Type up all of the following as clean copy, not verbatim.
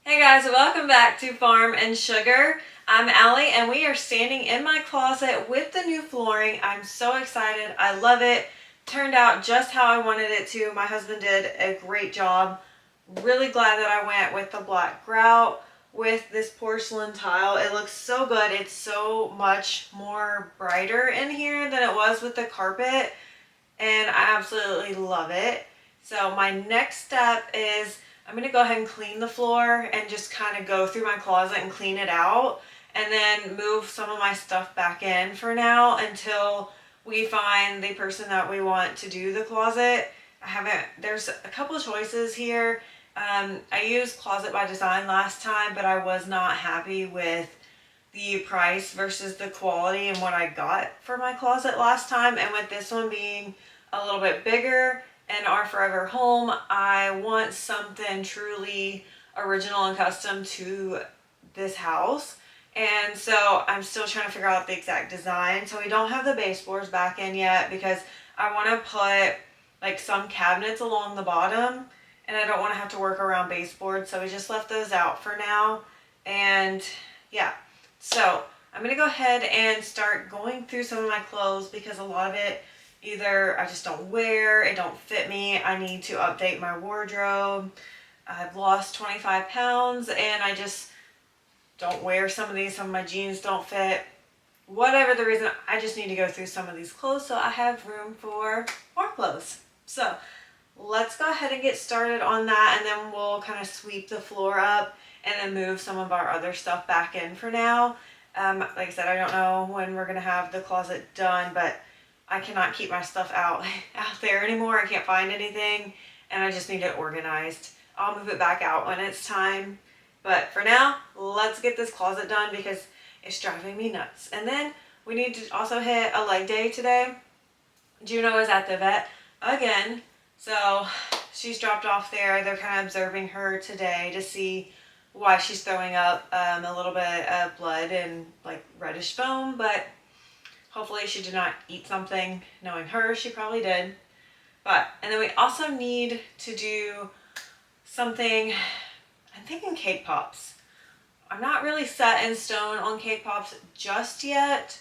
Hey guys, welcome back to Farm and Sugar. I'm Allie and we are standing in my closet with the new flooring. I'm so excited. I love it. Turned out just how I wanted it to. My husband did a great job. Really glad that I went with the black grout with this porcelain tile. It looks so good. It's so much more brighter in here than it was with the carpet and I absolutely love it. So my next step is I'm going to go ahead and clean the floor and just kind of go through my closet and clean it out and then move some of my stuff back in for now until we find the person that we want to do the closet. There's a couple of choices here. I used Closet by Design last time, but I was not happy with the price versus the quality and what I got for my closet last time. And with this one being a little bit bigger and our forever home, I want something truly original and custom to this house. And so I'm still trying to figure out the exact design. So we don't have the baseboards back in yet because I want to put like some cabinets along the bottom and I don't want to have to work around baseboards. So we just left those out for now. And yeah, so I'm going to go ahead and start going through some of my clothes because a lot of it either I just don't wear, it don't fit me, I need to update my wardrobe, I've lost 25 pounds and I just don't wear some of my jeans don't fit. Whatever the reason, I just need to go through some of these clothes so I have room for more clothes. So let's go ahead and get started on that and then we'll kind of sweep the floor up and then move some of our other stuff back in for now. Like I said, I don't know when we're going to have the closet done, but I cannot keep my stuff out there anymore. I can't find anything and I just need it organized. I'll move it back out when it's time. But for now, let's get this closet done because it's driving me nuts. And then we need to also hit a leg day today. Juno is at the vet again. So she's dropped off there. They're kind of observing her today to see why she's throwing up a little bit of blood and like reddish foam, but hopefully she did not eat something. Knowing her, she probably did. And then we also need to do something, I'm thinking cake pops. I'm not really set in stone on cake pops just yet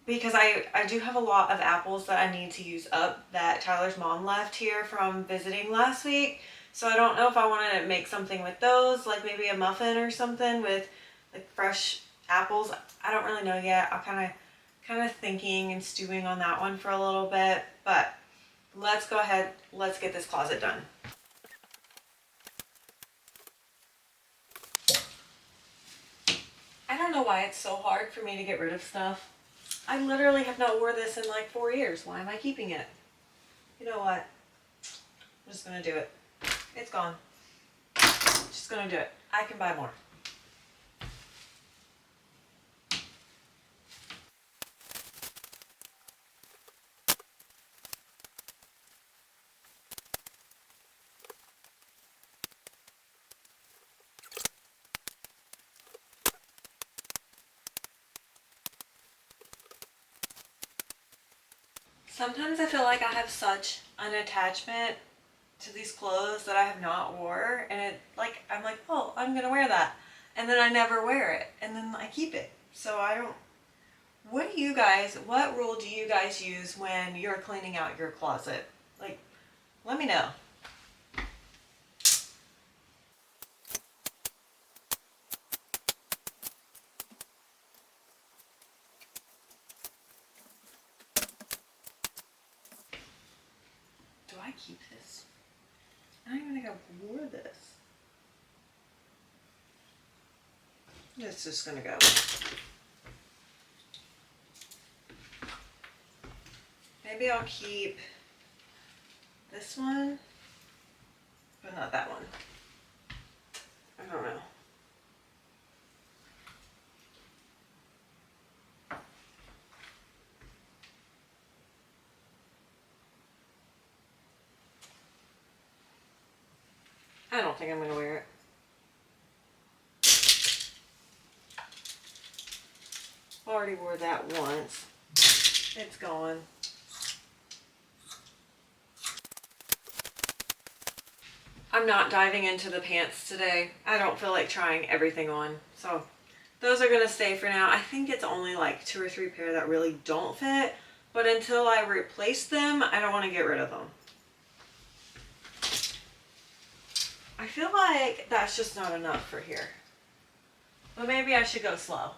because I do have a lot of apples that I need to use up that Tyler's mom left here from visiting last week. So I don't know if I want to make something with those, like maybe a muffin or something with like fresh apples. I don't really know yet. I'll kind of thinking and stewing on that one for a little bit, but let's go ahead, let's get this closet done. I don't know why it's so hard for me to get rid of stuff. I literally have not worn this in like 4 years. Why am I keeping it? You know what? I'm just gonna do it. It's gone. Just gonna do it. I can buy more. Sometimes I feel like I have such an attachment to these clothes that I have not wore, and I'm like, oh, I'm gonna wear that, and then I never wear it, and then I keep it. So I don't. What rule do you guys use when you're cleaning out your closet? Like, let me know. Do I keep this? I don't even think I wore this. It's just gonna go. Maybe I'll keep this one, but not that one. I don't know. I don't think I'm gonna wear it. Already wore that once. It's gone. I'm not diving into the pants today. I don't feel like trying everything on. So those are going to stay for now. I think it's only like 2 or 3 pair that really don't fit. But until I replace them, I don't want to get rid of them. I feel like that's just not enough for here. But maybe I should go slow.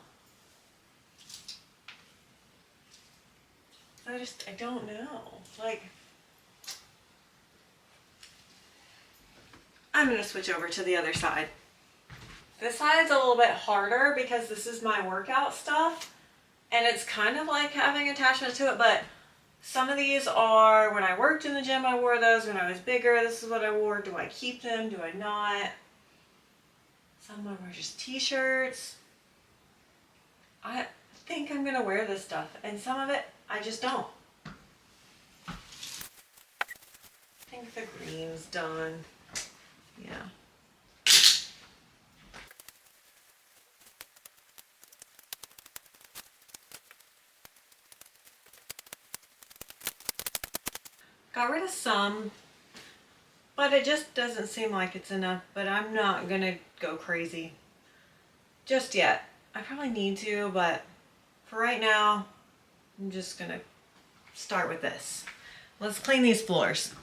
I don't know. Like, I'm going to switch over to the other side. This side's a little bit harder because this is my workout stuff. And it's kind of like having attachment to it, but some of these are, when I worked in the gym, I wore those. When I was bigger, this is what I wore. Do I keep them? Do I not? Some of them are just t-shirts. I think I'm going to wear this stuff. And some of it, I just don't. I think the green's done. Yeah. Got rid of some, but it just doesn't seem like it's enough. But I'm not gonna go crazy just yet. I probably need to, but for right now, I'm just gonna start with this. Let's clean these floors.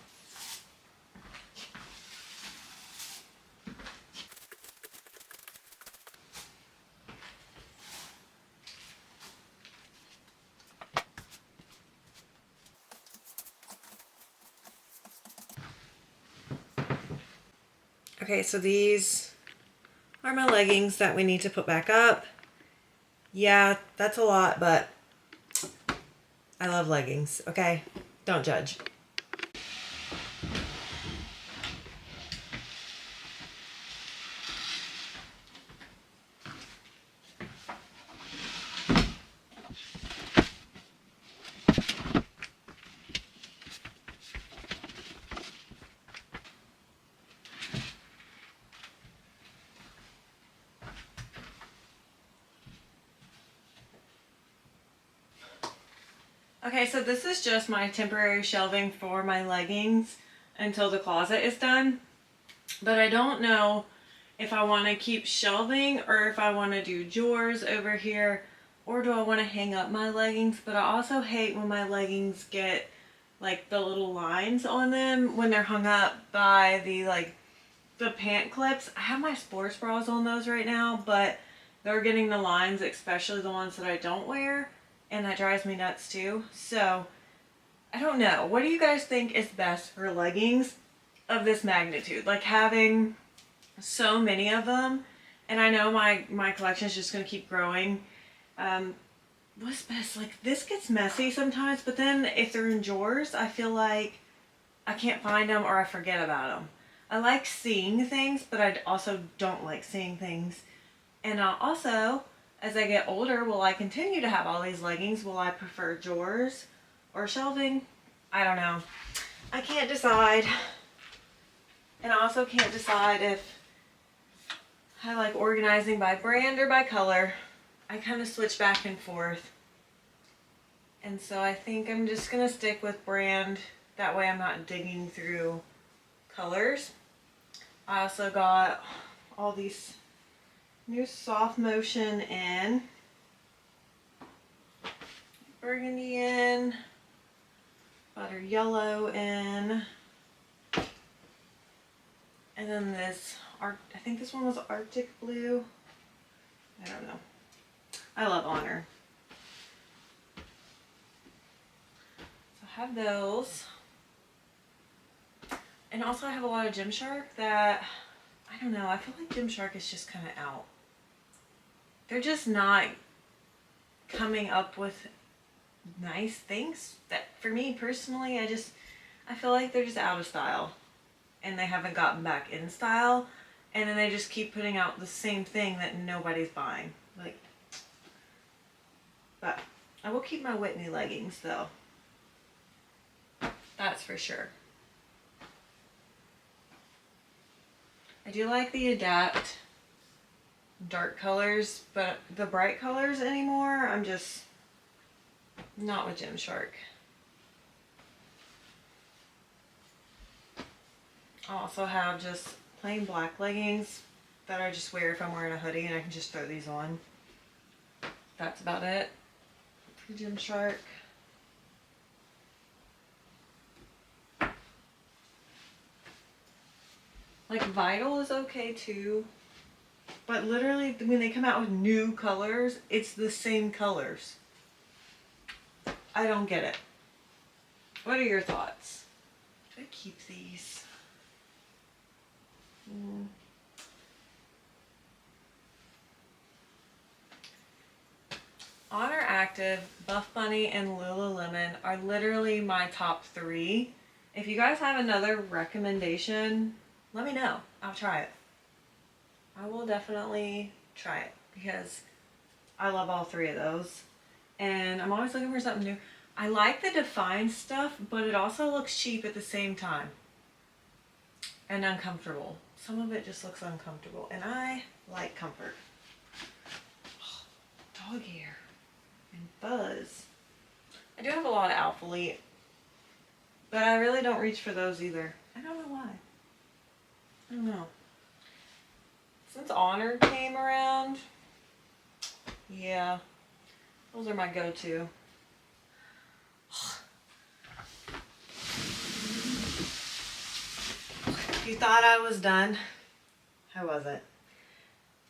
Okay, so these are my leggings that we need to put back up. Yeah, that's a lot, but I love leggings, okay? Don't judge. Okay, so this is just my temporary shelving for my leggings until the closet is done. But I don't know if I want to keep shelving or if I want to do drawers over here, or do I want to hang up my leggings. But I also hate when my leggings get like the little lines on them when they're hung up by the pant clips. I have my sports bras on those right now, but they're getting the lines, especially the ones that I don't wear. And that drives me nuts too. So, I don't know. What do you guys think is best for leggings of this magnitude? Like having so many of them. And I know my collection is just going to keep growing. What's best? Like this gets messy sometimes. But then if they're in drawers, I feel like I can't find them or I forget about them. I like seeing things, but I also don't like seeing things. And also, as I get older, will I continue to have all these leggings? Will I prefer drawers or shelving? I don't know. I can't decide. And I also can't decide if I like organizing by brand or by color. I kind of switch back and forth. And so I think I'm just going to stick with brand. That way I'm not digging through colors. I also got all these new soft motion in, burgundy in, butter yellow in, and then this, I think this one was Arctic blue. I don't know. I love Honor. So I have those. And also I have a lot of Gymshark that, I don't know, I feel like Gymshark is just kind of out. They're just not coming up with nice things that, for me personally, I feel like they're just out of style and they haven't gotten back in style, and then they just keep putting out the same thing that nobody's buying. Like, but I will keep my Whitney leggings though. That's for sure. I do like the Adapt dark colors, but the bright colors anymore, I'm just not with Gymshark. I also have just plain black leggings that I just wear if I'm wearing a hoodie, and I can just throw these on. That's about it for Gymshark. Like Vital is okay too, but literally when they come out with new colors, it's the same colors. I don't get it. What are your thoughts? I keep these. Honor Active, Buff Bunny, and Lululemon are literally my top 3. If you guys have another recommendation, let me know. I'll try it. I will definitely try it because I love all 3 of those. And I'm always looking for something new. I like the Define stuff, but it also looks cheap at the same time. And uncomfortable. Some of it just looks uncomfortable. And I like comfort. Oh, dog hair. And fuzz. I do have a lot of Alpha Elite, but I really don't reach for those either. I don't know why. I don't know. Since Honor came around, yeah, those are my go-to. If you thought I was done, I wasn't.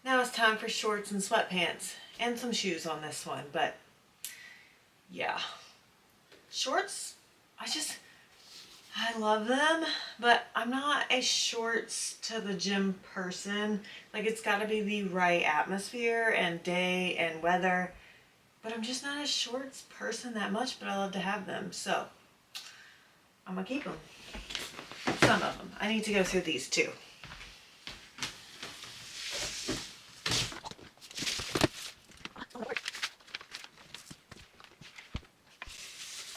Now it's time for shorts and sweatpants and some shoes on this one, but yeah. Shorts, I love them, but I'm not a shorts to the gym person. Like, it's got to be the right atmosphere and day and weather, but I'm just not a shorts person that much, but I love to have them, so I'm gonna keep them. Some of them. I need to go through these too.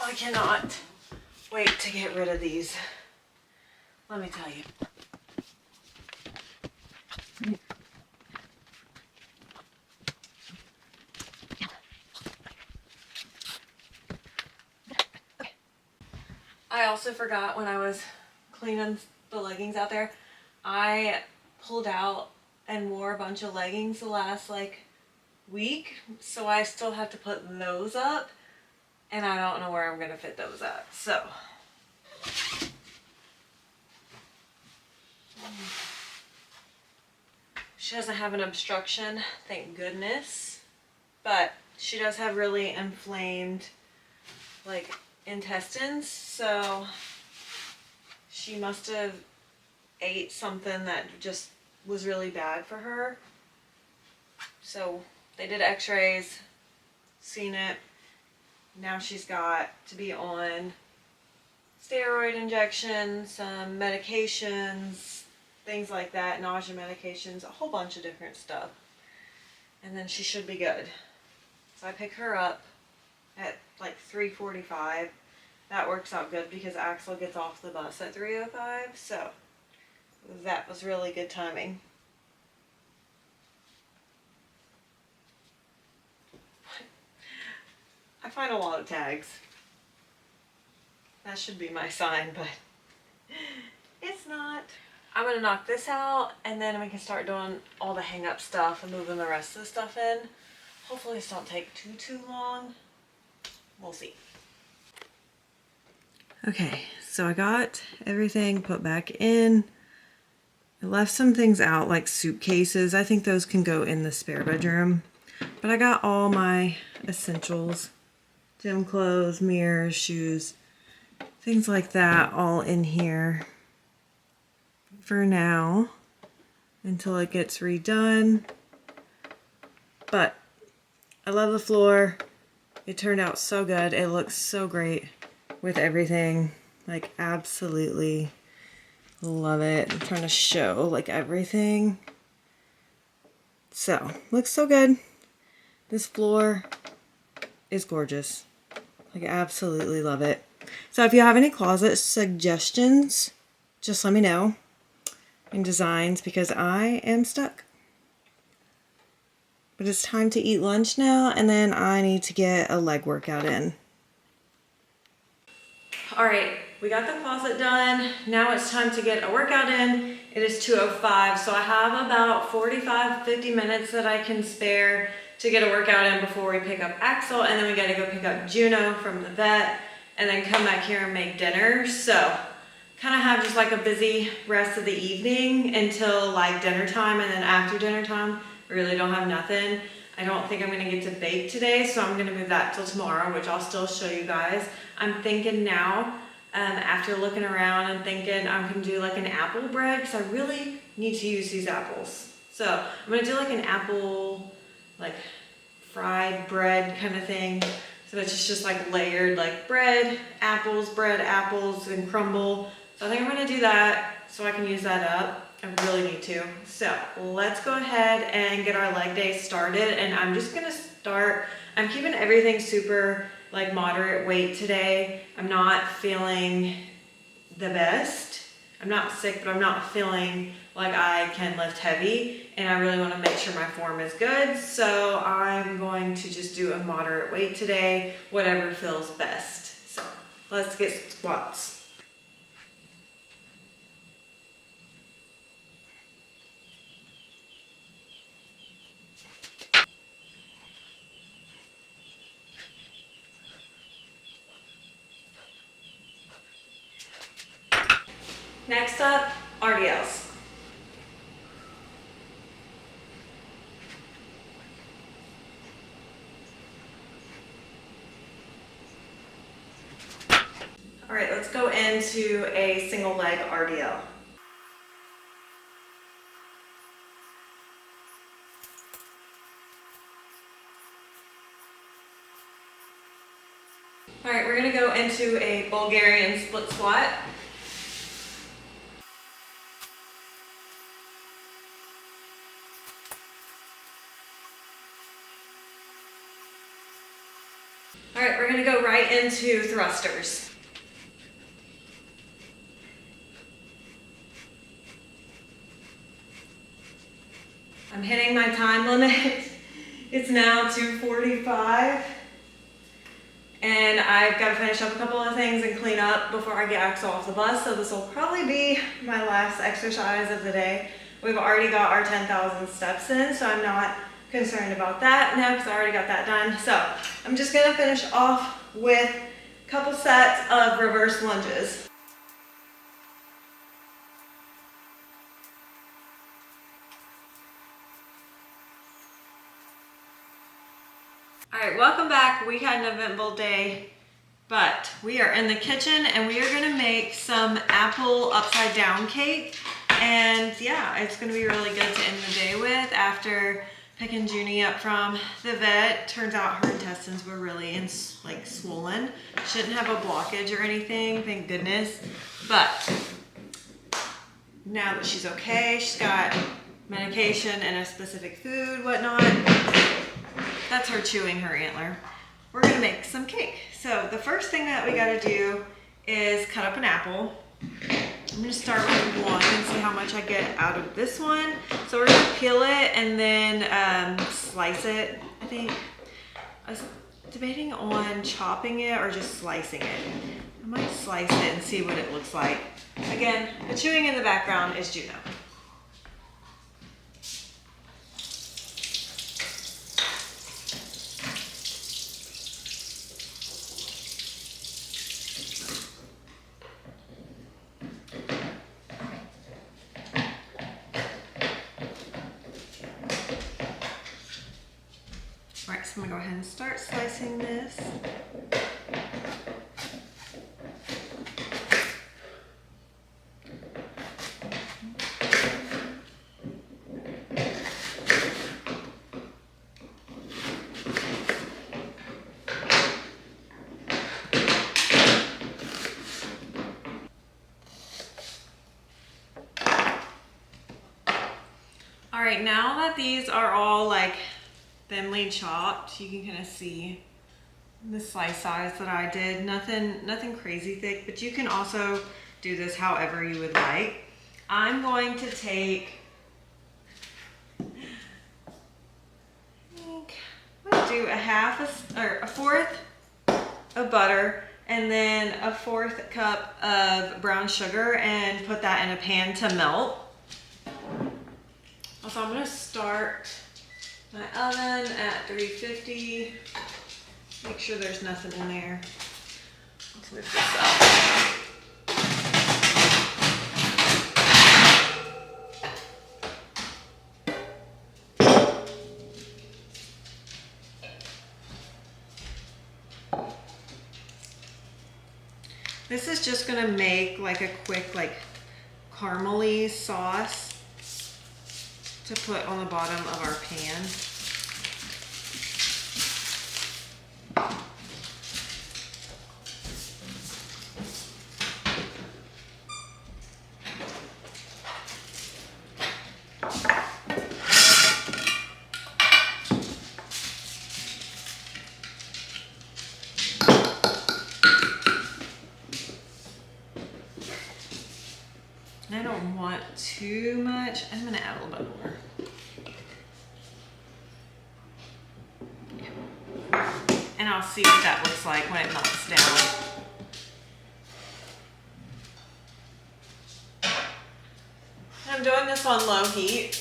I cannot wait to get rid of these. Let me tell you. I also forgot when I was cleaning the leggings out there, I pulled out and wore a bunch of leggings the last week, so I still have to put those up, and I don't know where I'm gonna fit those at. So she doesn't have an obstruction, thank goodness, but she does have really inflamed intestines, so she must have ate something that just was really bad for her. So they did x-rays, seen it. Now she's got to be on steroid injections, some medications, things like that, nausea medications, a whole bunch of different stuff. And then she should be good. So I pick her up at 3:45. That works out good because Axel gets off the bus at 3:05, so that was really good timing. I find a lot of tags. That should be my sign, but it's not. I'm gonna knock this out, and then we can start doing all the hang up stuff and moving the rest of the stuff in. Hopefully this don't take too long. We'll see. Okay, so I got everything put back in. I left some things out like suitcases. I think those can go in the spare bedroom. But I got all my essentials. Gym clothes, mirrors, shoes, things like that all in here for now until it gets redone. But I love the floor. It turned out so good. It looks so great with everything. Absolutely love it. I'm trying to show everything. So, looks so good. This floor is gorgeous. Absolutely love it. So if you have any closet suggestions, just let me know. And designs, because I am stuck. But it's time to eat lunch now, and then I need to get a leg workout in. Alright, we got the closet done. Now it's time to get a workout in. It is 2:05, so I have about 45, 50 minutes that I can spare to get a workout in before we pick up Axel, and then we gotta go pick up Juno from the vet, and then come back here and make dinner. So kind of have just like a busy rest of the evening until like dinner time, and then after dinner time, we really don't have nothing. I don't think I'm gonna get to bake today, so I'm gonna move that till tomorrow, which I'll still show you guys. I'm thinking now, after looking around and thinking I'm gonna do like an apple bread, because I really need to use these apples. So I'm gonna do like an apple, like fried bread kind of thing. So it's just like layered, like bread, apples, and crumble. So I think I'm gonna do that so I can use that up. I really need to. So let's go ahead and get our leg day started. And I'm just gonna start, I'm keeping everything super like moderate weight today. I'm not feeling the best. I'm not sick, but I'm not feeling like I can lift heavy. And I really wanna make sure my form is good. So I'm going to just do a moderate weight today, whatever feels best. So let's get squats. Next up, RDLs. All right, let's go into a single leg RDL. All right, we're gonna go into a Bulgarian split squat. All right, we're gonna go right into thrusters. I'm hitting my time limit. It's now 2:45. And I've got to finish up a couple of things and clean up before I get Axel off the bus. So this will probably be my last exercise of the day. We've already got our 10,000 steps in, so I'm not concerned about that now because I already got that done. So I'm just gonna finish off with a couple sets of reverse lunges. All right, welcome back. We had an eventful day, but we are in the kitchen and we are gonna make some apple upside down cake. And yeah, it's gonna be really good to end the day with after picking Junie up from the vet. Turns out her intestines were really like swollen. Shouldn't have a blockage or anything, thank goodness. But now that she's okay, she's got medication and a specific food, whatnot. That's her chewing her antler. We're gonna make some cake. So the first thing that we gotta do is cut up an apple. I'm gonna start with one and see how much I get out of this one. So we're gonna peel it and then slice it, I think. I was debating on chopping it or just slicing it. I might slice it and see what it looks like. Again, the chewing in the background is Juno. All right, so I'm gonna go ahead and start slicing this. All right, now that these are all like thinly chopped, you can kind of see the slice size that I did. Nothing crazy thick, but you can also do this however you would like. I'm going to take, I'm gonna do a fourth of butter and then a 1/4 cup of brown sugar and put that in a pan to melt. Also, I'm gonna start my oven at 350. Make sure there's nothing in there. Let's lift this up. This is just gonna make like a quick caramely sauce to put on the bottom of our pan. I don't want too much. I'm gonna add a little bit more. And I'll see what that looks like when it melts down. I'm doing this on low heat.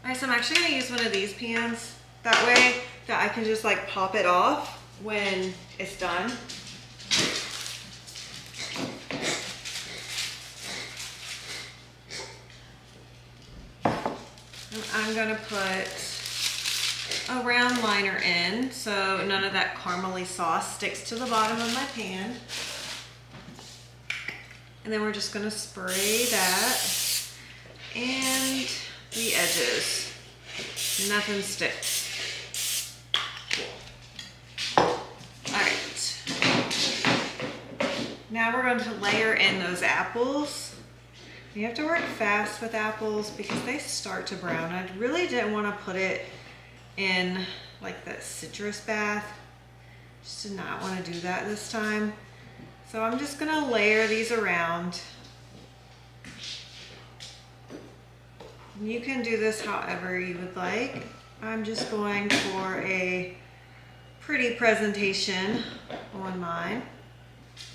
Alright, so I'm actually going to use one of these pans. That way that I can just like pop it off when it's done. And I'm going to put a round liner in so none of that caramely sauce sticks to the bottom of my pan. And then we're just going to spray that and the edges. Nothing sticks. Cool. Alright. Now we're going to layer in those apples. You have to work fast with apples because they start to brown. I really didn't want to put it in like that citrus bath. Just did not want to do that this time. So I'm just going to layer these around. You can do this however you would like. I'm just going for a pretty presentation on mine.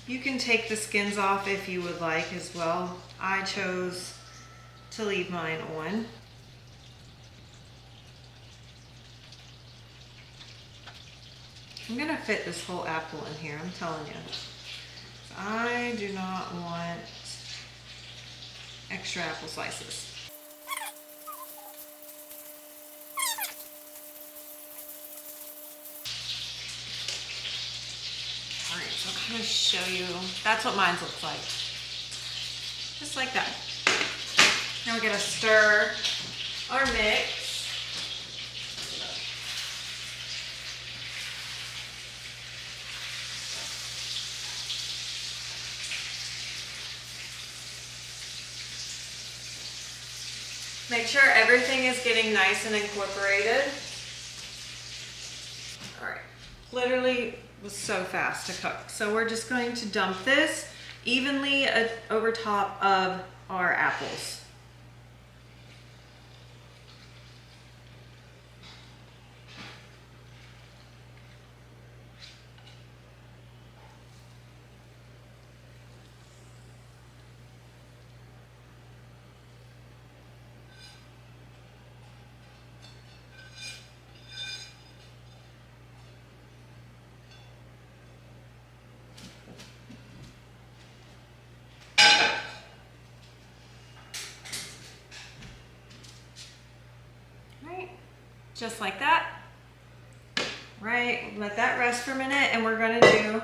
You can take the skins off if you would like as well. I chose to leave mine on. I'm gonna fit this whole apple in here, I'm telling you. I do not want extra apple slices. Alright, so I'll kind of show you. That's what mine looks like. Just like that. Now we're gonna stir our mix. Make sure everything is getting nice and incorporated. All right, literally was so fast to cook. So we're just going to dump this evenly over top of our apples. Just like that. Right, let that rest for a minute and we're gonna do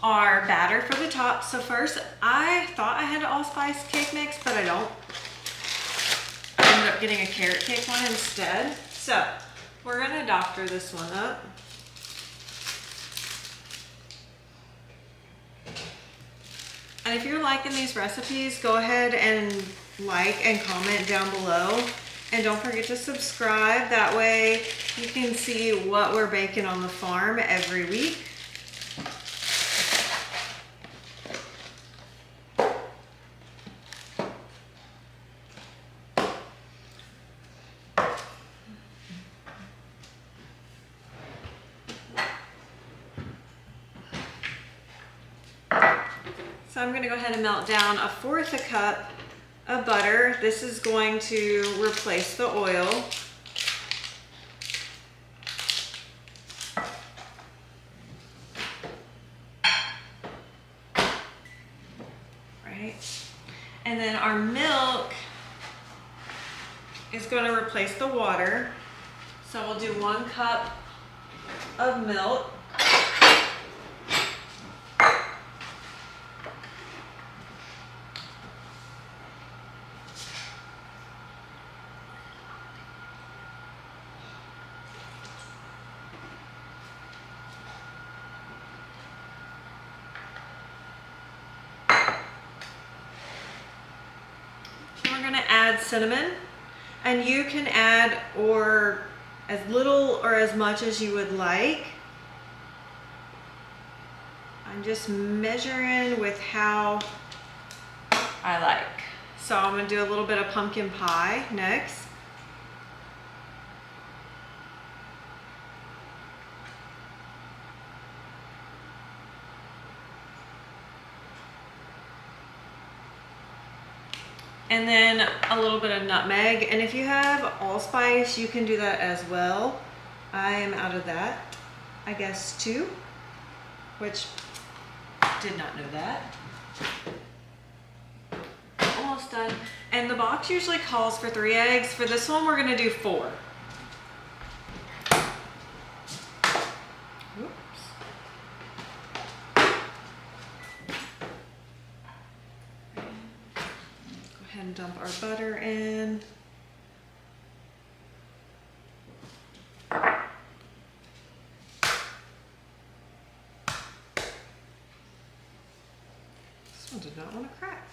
our batter for the top. So first, I thought I had an allspice cake mix, but I don't. I ended up getting a carrot cake one instead. So we're gonna doctor this one up. And if you're liking these recipes, go ahead and like and comment down below. And don't forget to subscribe. That way you can see what we're baking on the farm every week. So I'm going to go ahead and melt down 1/4 cup of butter. This is going to replace the oil. Right. And then our milk is going to replace the water. So we'll do 1 cup of milk. We're going to add cinnamon, and you can add or as little or as much as you would like. I'm just measuring with how I like. So I'm going to do a little bit of pumpkin pie next. And then a little bit of nutmeg. And if you have allspice, you can do that as well. I am out of that, I guess, too, which did not know that. Almost done. And the box usually calls for 3 eggs. For this one, we're gonna do 4. Oops. Go ahead and dump our butter in. This one did not want to crack.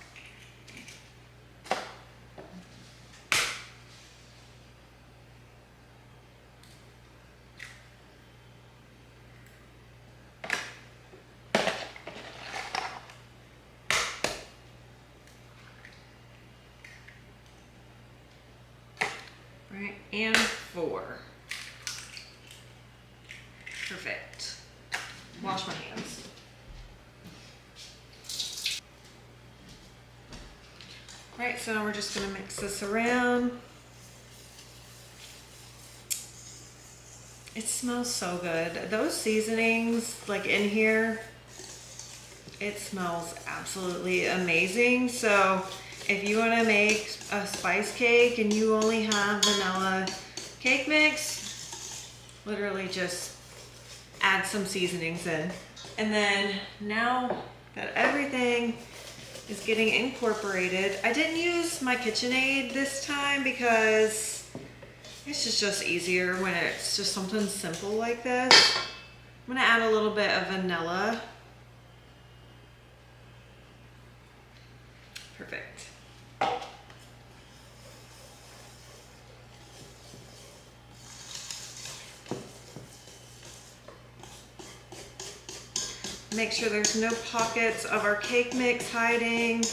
Right, and 4. Perfect. Wash my hands. Right, so now we're just gonna mix this around. It smells so good. Those seasonings, like in here, it smells absolutely amazing. So if you want to make a spice cake and you only have vanilla cake mix, literally just add some seasonings in. And then now that everything is getting incorporated, I didn't use my KitchenAid this time because it's just easier when it's just something simple like this. I'm gonna add a little bit of vanilla. Perfect. Make sure there's no pockets of our cake mix hiding.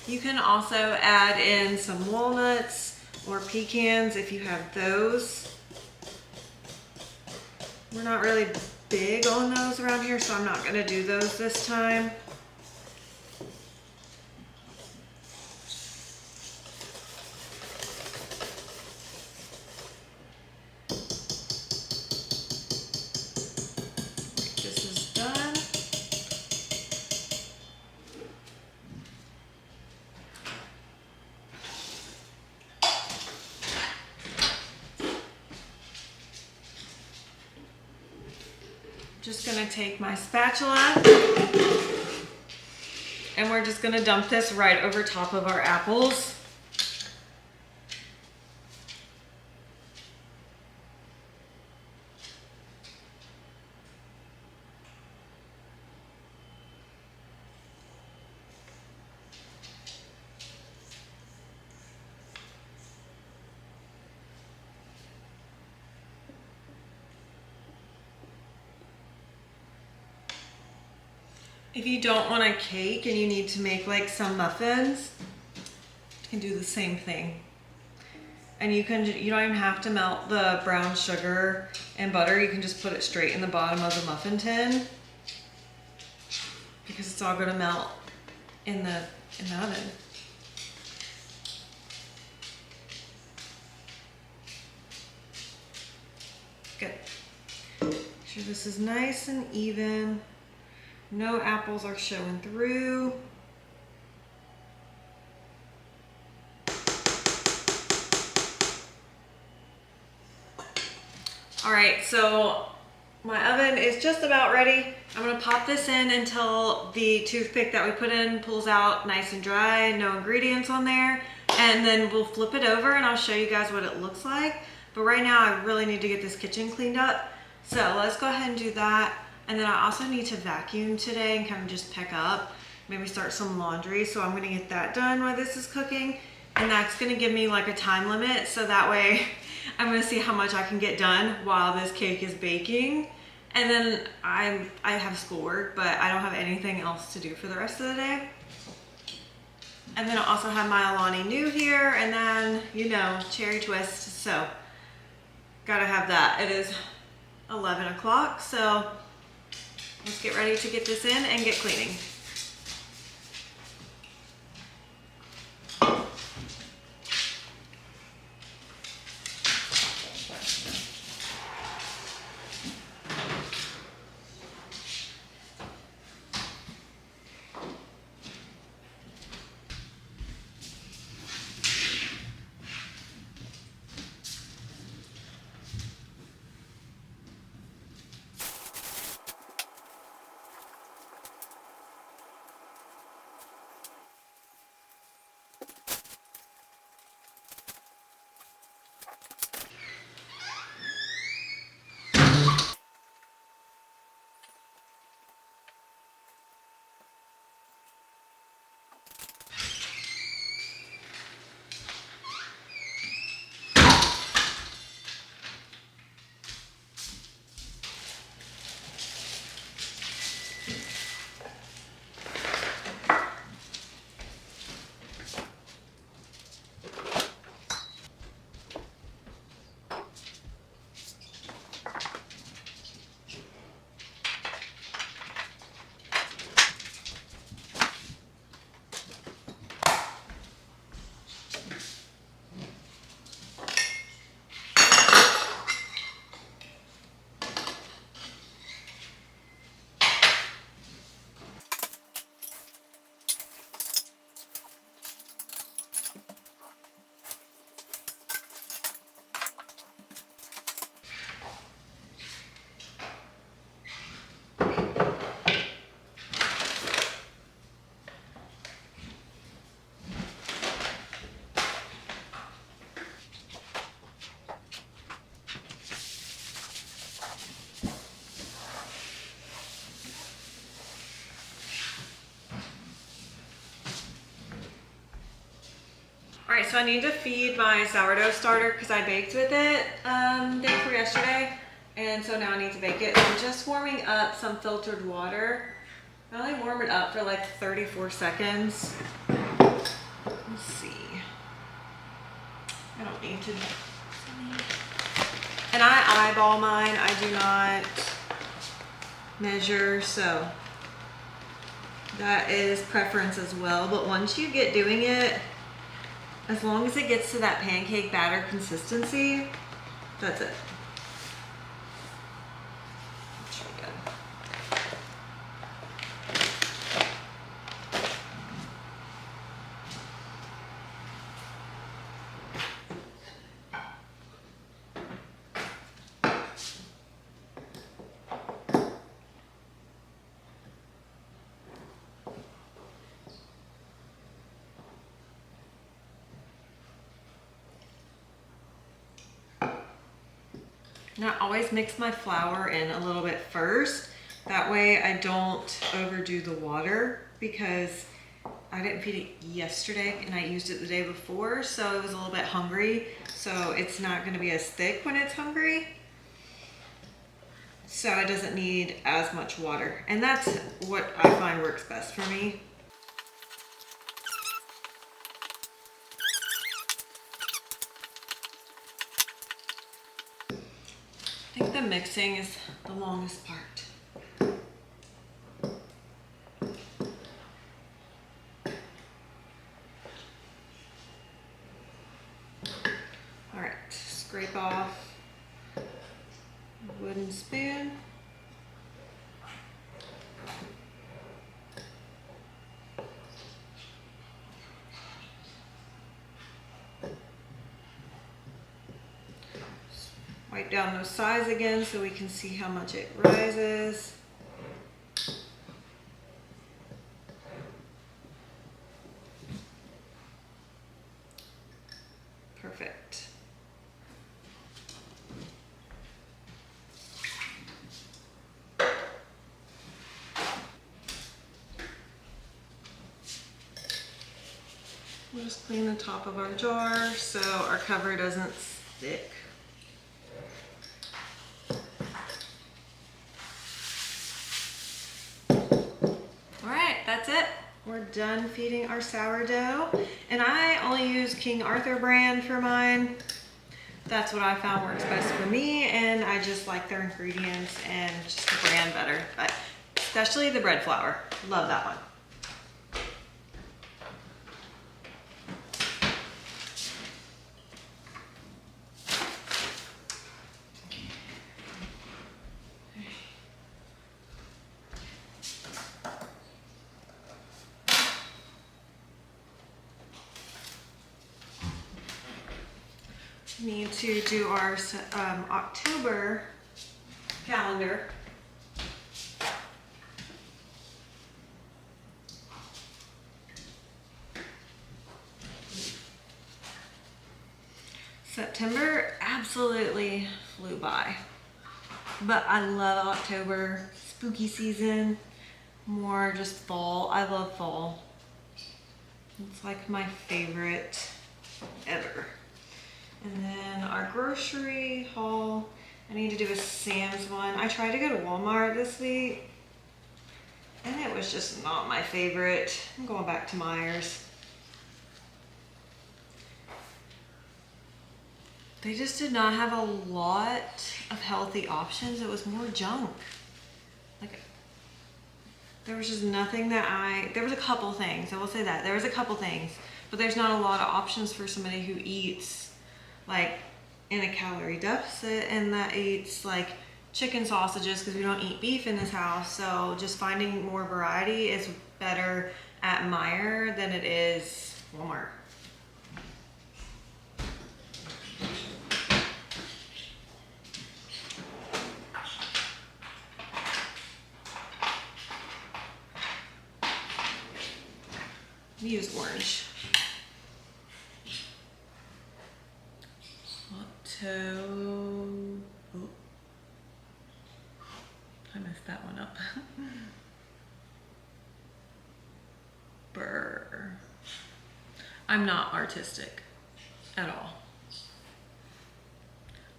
You can also add in some walnuts or pecans if you have those. We're not really big on those around here, so I'm not going to do those this time. This is done. Just going to take my spatula and we're just going to dump this right over top of our apples. If you don't want a cake and you need to make like some muffins, you can do the same thing. And you don't even have to melt the brown sugar and butter. You can just put it straight in the bottom of the muffin tin because it's all going to melt in the oven. Good. Make sure this is nice and even. No apples are showing through. All right, so my oven is just about ready. I'm gonna pop this in until the toothpick that we put in pulls out nice and dry, no ingredients on there, and then we'll flip it over and I'll show you guys what it looks like. But right now I really need to get this kitchen cleaned up. So let's go ahead and do that. And then I also need to vacuum today and kind of just pick up, maybe start some laundry. So I'm gonna get that done while this is cooking. And that's gonna give me like a time limit, so that way I'm gonna see how much I can get done while this cake is baking. And then I have schoolwork, but I don't have anything else to do for the rest of the day. And then I also have my Alani Nu here, and then, you know, cherry twist, so gotta have that. It is 11 o'clock, so let's get ready to get this in and get cleaning. All right, so I need to feed my sourdough starter because I baked with it day before yesterday. And so now I need to bake it. I'm just warming up some filtered water. I only warm it up for like 34 seconds. Let's see. I don't need to. And I eyeball mine. I do not measure, so that is preference as well. But once you get doing it, as long as it gets to that pancake batter consistency, that's it. Should be good. And I always mix my flour in a little bit first. That way I don't overdo the water because I didn't feed it yesterday and I used it the day before, so it was a little bit hungry. So it's not gonna be as thick when it's hungry. so it doesn't need as much water. And that's what I find works best for me. I think the mixing is the longest part. All right, scrape off a wooden spoon. Wipe down those sides again so we can see how much it rises. Perfect. We'll just clean the top of our jar so our cover doesn't stick. That's it. We're done feeding our sourdough. And I only use King Arthur brand for mine. That's what I found works best for me, and I just like their ingredients and just the brand better. But especially the bread flour. Love that one. Need to do our October calendar. September absolutely flew by, but I love October, spooky season, more just fall. I love fall. It's like my favorite ever. And then our grocery haul, I need to do a Sam's one. I tried to go to Walmart this week and it was just not my favorite. I'm going back to Myers. They just did not have a lot of healthy options. It was more junk. Like, there was just nothing that there was a couple things, I will say that. There was a couple things, but there's not a lot of options for somebody who eats like in a calorie deficit and that eats like chicken sausages, because we don't eat beef in this house. So just finding more variety is better at Meijer than it is Walmart. Use orange. Oh, I messed that one up. Brr. I'm not artistic at all.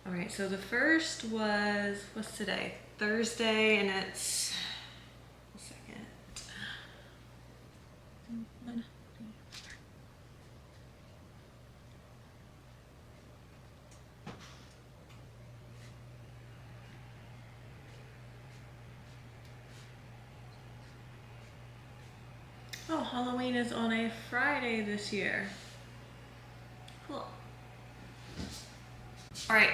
All right, so the first was, what's today? Thursday, and it's, a second. Oh, Halloween is on a Friday this year. Cool. All right,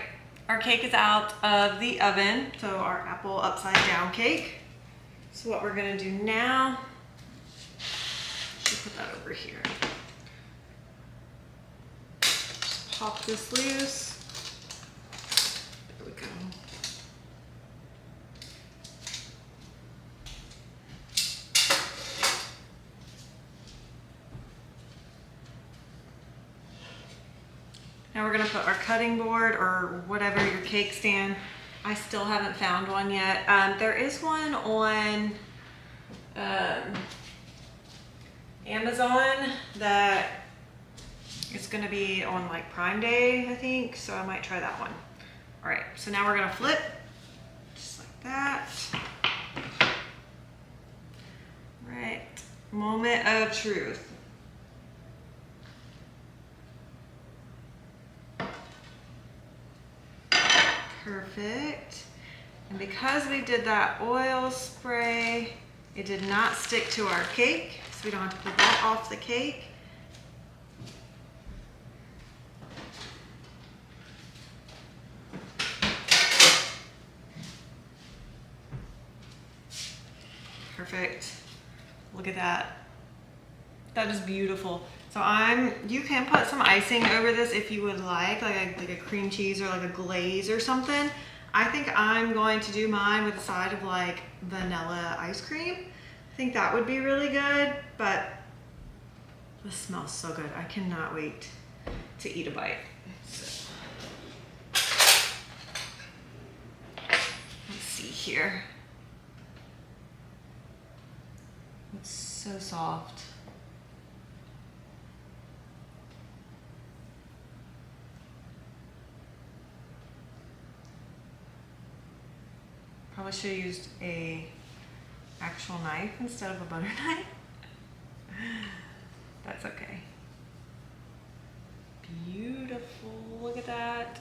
our cake is out of the oven, so our apple upside down cake. So what we're gonna do now, should put that over here. Just pop this loose. There we go. Now we're gonna put our cutting board or whatever, your cake stand. I still haven't found one yet. There is one on Amazon that it's gonna be on like Prime Day, I think. So I might try that one. All right, so now we're gonna flip, just like that. Right, moment of truth. Perfect. And because we did that oil spray, it did not stick to our cake, so we don't have to put that off the cake. Perfect. Look at that. That is beautiful. So you can put some icing over this if you would like a cream cheese or like a glaze or something. I think I'm going to do mine with a side of like vanilla ice cream. I think that would be really good, but this smells so good. I cannot wait to eat a bite. So, let's see here. It's so soft. Probably should have used a actual knife instead of a butter knife. That's okay. Beautiful, look at that.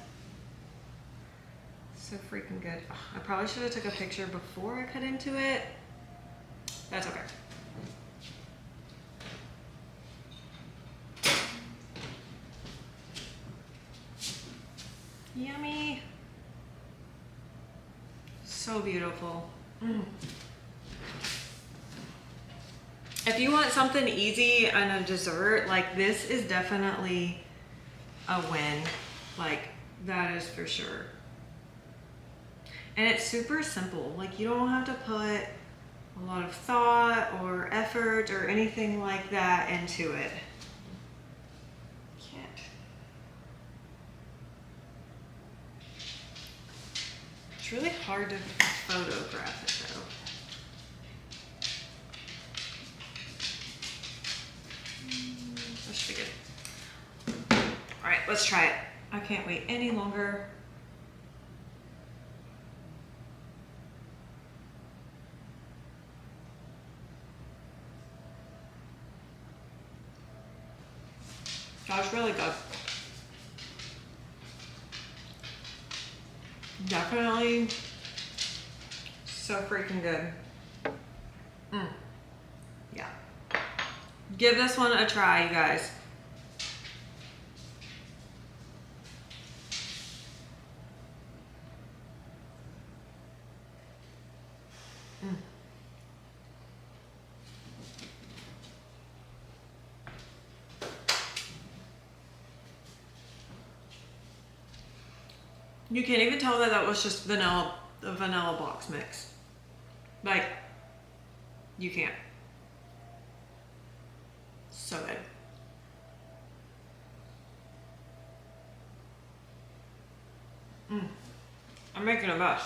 So freaking good. Oh, I probably should have took a picture before I cut into it. That's okay. Yummy. So beautiful. If you want something easy and a dessert, like this is definitely a win. Like that is for sure. And it's super simple. Like you don't have to put a lot of thought or effort or anything like that into it. It's really hard to photograph it though. That should be good. All right, let's try it. I can't wait any longer. That's really good. Definitely so freaking good. Yeah. Give this one a try, you guys. You can't even tell that that was just the vanilla box mix. Like, you can't. So good. I'm making a mess.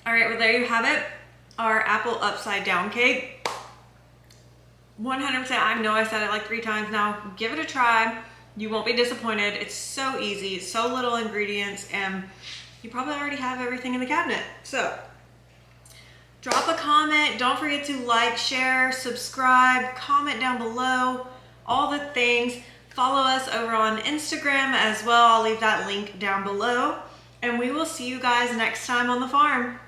All right, well there you have it. Our apple upside down cake. 100%, I know I said it like 3 times now. Give it a try. You won't be disappointed. It's so easy, so little ingredients, and you probably already have everything in the cabinet. So drop a comment. Don't forget to like, share, subscribe, comment down below, all the things. Follow us over on Instagram as well. I'll leave that link down below. And we will see you guys next time on the farm.